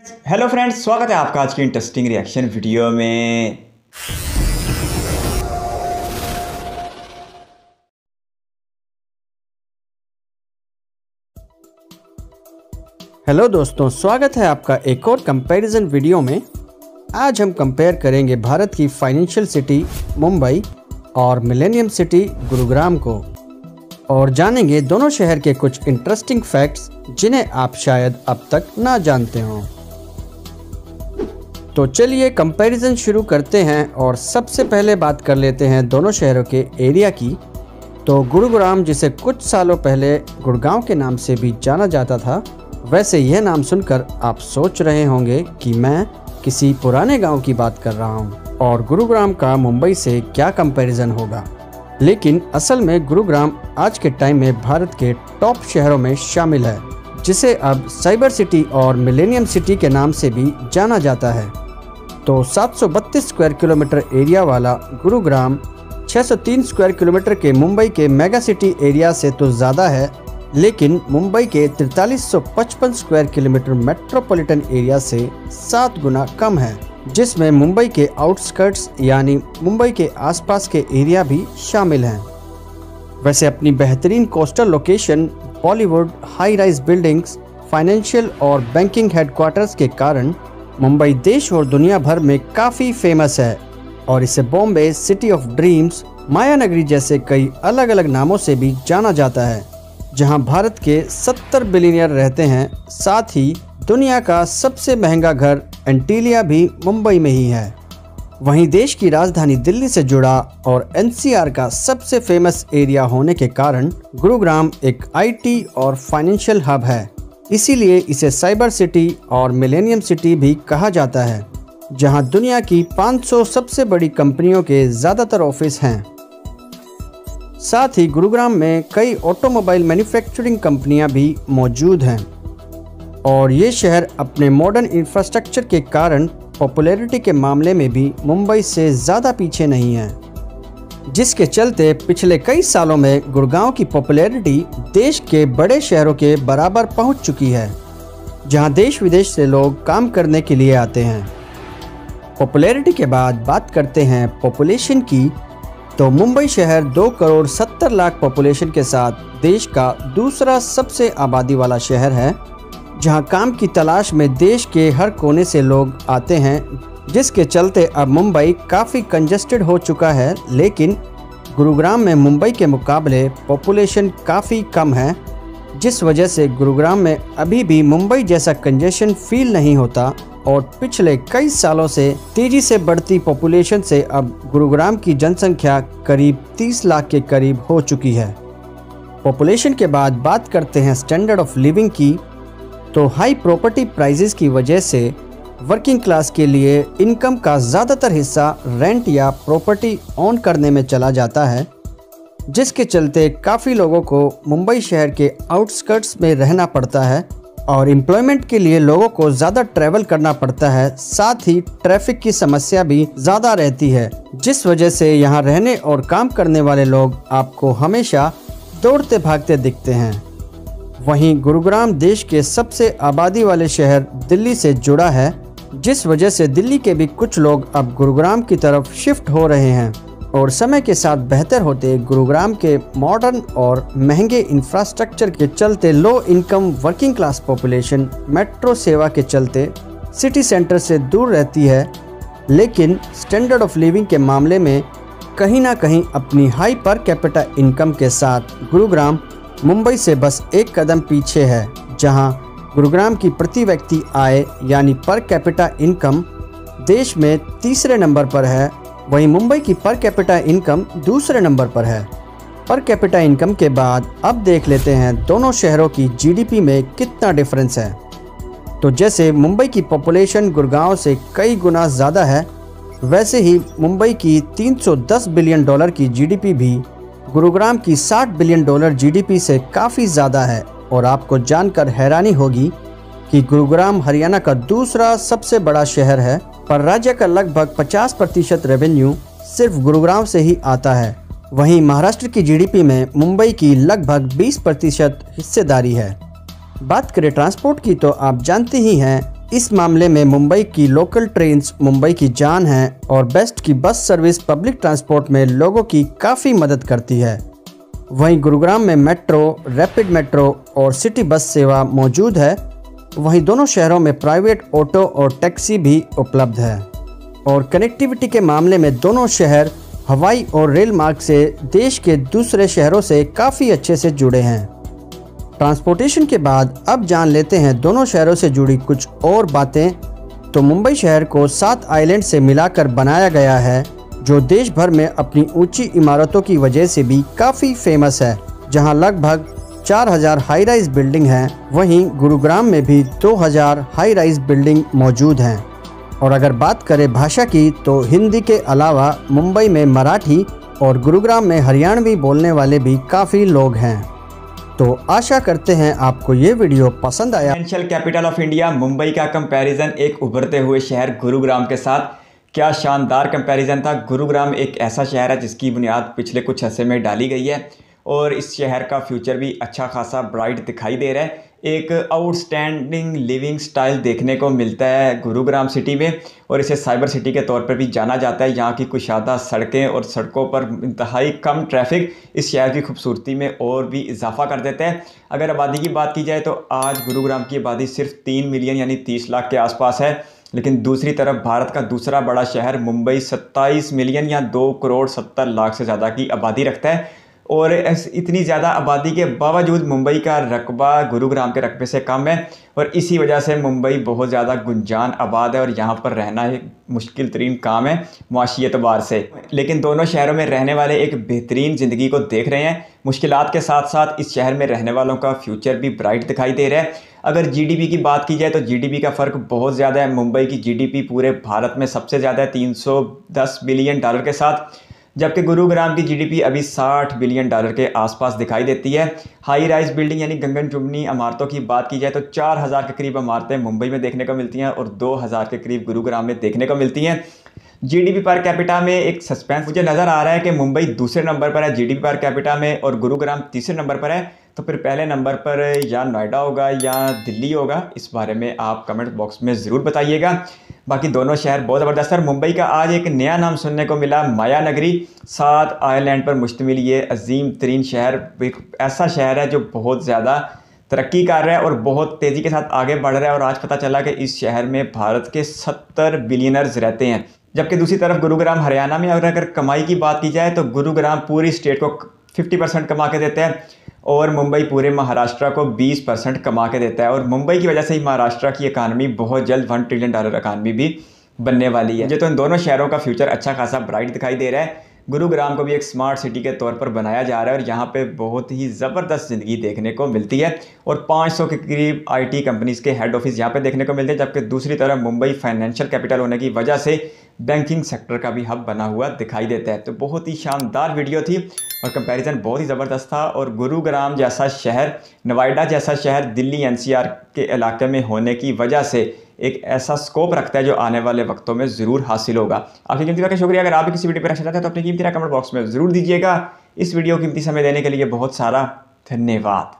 Hello friends, स्वागत है आपका आज की इंटरेस्टिंग रिएक्शन वीडियो में। हेलो दोस्तों, स्वागत है आपका एक और कंपैरिजन वीडियो में। आज हम कंपेयर करेंगे भारत की फाइनेंशियल सिटी मुंबई और मिलेनियम सिटी गुरुग्राम को और जानेंगे दोनों शहर के कुछ इंटरेस्टिंग फैक्ट्स जिन्हें आप शायद अब तक ना जानते हों। तो चलिए कंपैरिजन शुरू करते हैं और सबसे पहले बात कर लेते हैं दोनों शहरों के एरिया की। तो गुरुग्राम, जिसे कुछ सालों पहले गुड़गांव के नाम से भी जाना जाता था, वैसे यह नाम सुनकर आप सोच रहे होंगे कि मैं किसी पुराने गांव की बात कर रहा हूं और गुरुग्राम का मुंबई से क्या कंपैरिजन होगा। लेकिन असल में गुरुग्राम आज के टाइम में भारत के टॉप शहरों में शामिल है, जिसे अब साइबर सिटी और मिलेनियम सिटी के नाम से भी जाना जाता है। तो 732 स्क्वायर किलोमीटर एरिया वाला गुरुग्राम 603 स्क्वायर किलोमीटर के मुंबई के मेगा सिटी एरिया से तो ज़्यादा है, लेकिन मुंबई के 4355 स्क्वायर किलोमीटर मेट्रोपॉलिटन एरिया से 7 गुना कम है, जिसमें मुंबई के आउटस्कर्ट्स यानी मुंबई के आसपास के एरिया भी शामिल हैं। वैसे अपनी बेहतरीन coastal location, Bollywood, high rise buildings, financial और बैंकिंग हेडक्वार्टर्स के कारण मुंबई देश और दुनिया भर में काफ़ी फेमस है और इसे बॉम्बे, सिटी ऑफ ड्रीम्स, माया नगरी जैसे कई अलग अलग नामों से भी जाना जाता है, जहां भारत के 70 बिलियनियर रहते हैं। साथ ही दुनिया का सबसे महंगा घर एंटीलिया भी मुंबई में ही है। वहीं देश की राजधानी दिल्ली से जुड़ा और एनसीआर का सबसे फेमस एरिया होने के कारण गुरुग्राम एक आईटी और फाइनेंशियल हब है। इसीलिए इसे साइबर सिटी और मिलेनियम सिटी भी कहा जाता है, जहां दुनिया की 500 सबसे बड़ी कंपनियों के ज़्यादातर ऑफिस हैं। साथ ही गुरुग्राम में कई ऑटोमोबाइल मैन्युफैक्चरिंग कंपनियां भी मौजूद हैं और ये शहर अपने मॉडर्न इंफ्रास्ट्रक्चर के कारण पॉपुलैरिटी के मामले में भी मुंबई से ज़्यादा पीछे नहीं है, जिसके चलते पिछले कई सालों में गुड़गांव की पॉपुलैरिटी देश के बड़े शहरों के बराबर पहुंच चुकी है, जहां देश विदेश से लोग काम करने के लिए आते हैं। पॉपुलैरिटी के बाद बात करते हैं पॉपुलेशन की। तो मुंबई शहर 2 करोड़ 70 लाख पॉपुलेशन के साथ देश का दूसरा सबसे आबादी वाला शहर है, जहां काम की तलाश में देश के हर कोने से लोग आते हैं, जिसके चलते अब मुंबई काफ़ी कंजस्टेड हो चुका है। लेकिन गुरुग्राम में मुंबई के मुकाबले पॉपुलेशन काफ़ी कम है, जिस वजह से गुरुग्राम में अभी भी मुंबई जैसा कंजेशन फील नहीं होता और पिछले कई सालों से तेज़ी से बढ़ती पॉपुलेशन से अब गुरुग्राम की जनसंख्या करीब 30 लाख के करीब हो चुकी है। पॉपुलेशन के बाद बात करते हैं स्टैंडर्ड ऑफ लिविंग की। तो हाई प्रॉपर्टी प्राइसेस की वजह से वर्किंग क्लास के लिए इनकम का ज़्यादातर हिस्सा रेंट या प्रॉपर्टी ओन करने में चला जाता है, जिसके चलते काफ़ी लोगों को मुंबई शहर के आउटस्कर्ट्स में रहना पड़ता है और एम्प्लॉयमेंट के लिए लोगों को ज़्यादा ट्रैवल करना पड़ता है। साथ ही ट्रैफिक की समस्या भी ज़्यादा रहती है, जिस वजह से यहाँ रहने और काम करने वाले लोग आपको हमेशा दौड़ते भागते दिखते हैं। वहीं गुरुग्राम देश के सबसे आबादी वाले शहर दिल्ली से जुड़ा है, जिस वजह से दिल्ली के भी कुछ लोग अब गुरुग्राम की तरफ शिफ्ट हो रहे हैं और समय के साथ बेहतर होते गुरुग्राम के मॉडर्न और महंगे इंफ्रास्ट्रक्चर के चलते low income working class population metro सेवा के चलते सिटी सेंटर से दूर रहती है। लेकिन स्टैंडर्ड ऑफ लिविंग के मामले में कहीं ना कहीं अपनी हाई पर कैपिटा इनकम के साथ गुरुग्राम मुंबई से बस एक कदम पीछे है, जहां गुरुग्राम की प्रति व्यक्ति आय यानी पर कैपिटा इनकम देश में तीसरे नंबर पर है, वहीं मुंबई की पर कैपिटा इनकम दूसरे नंबर पर है। पर कैपिटा इनकम के बाद अब देख लेते हैं दोनों शहरों की जीडीपी में कितना डिफरेंस है। तो जैसे मुंबई की पॉपुलेशन गुड़गांव से कई गुना ज़्यादा है, वैसे ही मुंबई की 310 बिलियन डॉलर की जीडीपी भी गुरुग्राम की 60 बिलियन डॉलर जीडीपी से काफ़ी ज़्यादा है। और आपको जानकर हैरानी होगी कि गुरुग्राम हरियाणा का दूसरा सबसे बड़ा शहर है, पर राज्य का लगभग 50% रेवेन्यू सिर्फ गुरुग्राम से ही आता है। वहीं महाराष्ट्र की जीडीपी में मुंबई की लगभग 20% हिस्सेदारी है। बात करें ट्रांसपोर्ट की तो आप जानते ही हैं इस मामले में मुंबई की लोकल ट्रेन्स मुंबई की जान हैं और बेस्ट की बस सर्विस पब्लिक ट्रांसपोर्ट में लोगों की काफ़ी मदद करती है। वहीं गुरुग्राम में मेट्रो, रैपिड मेट्रो और सिटी बस सेवा मौजूद है। वहीं दोनों शहरों में प्राइवेट ऑटो और टैक्सी भी उपलब्ध है और कनेक्टिविटी के मामले में दोनों शहर हवाई और रेल मार्ग से देश के दूसरे शहरों से काफ़ी अच्छे से जुड़े हैं। ट्रांसपोर्टेशन के बाद अब जान लेते हैं दोनों शहरों से जुड़ी कुछ और बातें। तो मुंबई शहर को 7 आइलैंड से मिलाकर बनाया गया है, जो देश भर में अपनी ऊंची इमारतों की वजह से भी काफ़ी फेमस है, जहां लगभग 4000 हाई राइज बिल्डिंग हैं। वहीं गुरुग्राम में भी 2000 हाई राइज बिल्डिंग मौजूद हैं। और अगर बात करें भाषा की, तो हिंदी के अलावा मुंबई में मराठी और गुरुग्राम में हरियाणवी बोलने वाले भी काफ़ी लोग हैं। तो आशा करते हैं आपको ये वीडियो पसंद आया। Financial capital of India Mumbai का कंपैरिजन एक उभरते हुए शहर गुरुग्राम के साथ, क्या शानदार कंपैरिजन था। गुरुग्राम एक ऐसा शहर है जिसकी बुनियाद पिछले कुछ अरसे में डाली गई है और इस शहर का फ्यूचर भी अच्छा खासा ब्राइट दिखाई दे रहा है। एक आउटस्टैंडिंग लिविंग स्टाइल देखने को मिलता है गुरुग्राम सिटी में और इसे साइबर सिटी के तौर पर भी जाना जाता है। यहाँ की कुशादा सड़कें और सड़कों पर इंतहाई कम ट्रैफिक इस शहर की खूबसूरती में और भी इजाफा कर देते हैं। अगर आबादी की बात की जाए तो आज गुरुग्राम की आबादी सिर्फ 3 मिलियन यानी 30 लाख के आसपास है, लेकिन दूसरी तरफ भारत का दूसरा बड़ा शहर मुंबई 27 मिलियन या 2 करोड़ 70 लाख से ज़्यादा की आबादी रखता है। और इतनी ज़्यादा आबादी के बावजूद मुंबई का रकबा गुरुग्राम के रकबे से कम है और इसी वजह से मुंबई बहुत ज़्यादा गुंजान आबाद है और यहाँ पर रहना एक मुश्किल तरीन काम है मुआशी एतबार से। लेकिन दोनों शहरों में रहने वाले एक बेहतरीन ज़िंदगी को देख रहे हैं। मुश्किलात के साथ साथ इस शहर में रहने वालों का फ्यूचर भी ब्राइट दिखाई दे रहा है। अगर जीडीपी की बात की जाए तो जीडीपी का फ़र्क बहुत ज़्यादा है। मुंबई की जीडीपी पूरे भारत में सबसे ज़्यादा है, $310 बिलियन के साथ, जबकि गुरुग्राम की जीडीपी अभी $60 बिलियन के आसपास दिखाई देती है। हाई राइज बिल्डिंग यानी गगन चुंबी इमारतों की बात की जाए तो 4000 के करीब इमारतें मुंबई में देखने को मिलती हैं और 2000 के करीब गुरुग्राम में देखने को मिलती हैं। जीडीपी पर कैपिटा में एक सस्पेंस मुझे नज़र आ रहा है कि मुंबई दूसरे नंबर पर है जीडीपी पर कैपिटा में और गुरुग्राम तीसरे नंबर पर है। तो फिर पहले नंबर पर या नोएडा होगा या दिल्ली होगा, इस बारे में आप कमेंट बॉक्स में ज़रूर बताइएगा। बाकी दोनों शहर बहुत ज़बरदस्त है। मुंबई का आज एक नया नाम सुनने को मिला, माया नगरी। 7 आइलैंड पर मुश्तमिल ये अजीम तरीन शहर एक ऐसा शहर है जो बहुत ज़्यादा तरक्की कर रहा है और बहुत तेज़ी के साथ आगे बढ़ रहा है। और आज पता चला कि इस शहर में भारत के 70 बिलियनर्स रहते हैं। जबकि दूसरी तरफ गुरुग्राम हरियाणा में अगर कमाई की बात की जाए तो गुरुग्राम पूरी स्टेट को 50% कमा के देता है और मुंबई पूरे महाराष्ट्र को 20% कमा के देता है। और मुंबई की वजह से ही महाराष्ट्र की इकानमी बहुत जल्द $1 ट्रिलियन इकानमी भी बनने वाली है। मुझे तो इन दोनों शहरों का फ्यूचर अच्छा खासा ब्राइट दिखाई दे रहा है। गुरुग्राम को भी एक स्मार्ट सिटी के तौर पर बनाया जा रहा है और यहाँ पे बहुत ही ज़बरदस्त ज़िंदगी देखने को मिलती है और 500 के करीब आईटी कंपनीज़ के हेड ऑफिस यहाँ पे देखने को मिलते हैं। जबकि दूसरी तरफ मुंबई फाइनेंशियल कैपिटल होने की वजह से बैंकिंग सेक्टर का भी हब बना हुआ दिखाई देता है। तो बहुत ही शानदार वीडियो थी और कंपैरिजन बहुत ही ज़बरदस्त था। और गुरुग्राम जैसा शहर, नोएडा जैसा शहर दिल्ली एनसीआर के इलाके में होने की वजह से एक ऐसा स्कोप रखता है जो आने वाले वक्तों में ज़रूर हासिल होगा। आपकी कीमती राय का शुक्रिया। अगर आप भी किसी वीडियो पर अच्छा चाहते हैं तो अपनी कीमती राय कमेंट बॉक्स में ज़रूर दीजिएगा। इस वीडियो कीमती समय देने के लिए बहुत सारा धन्यवाद।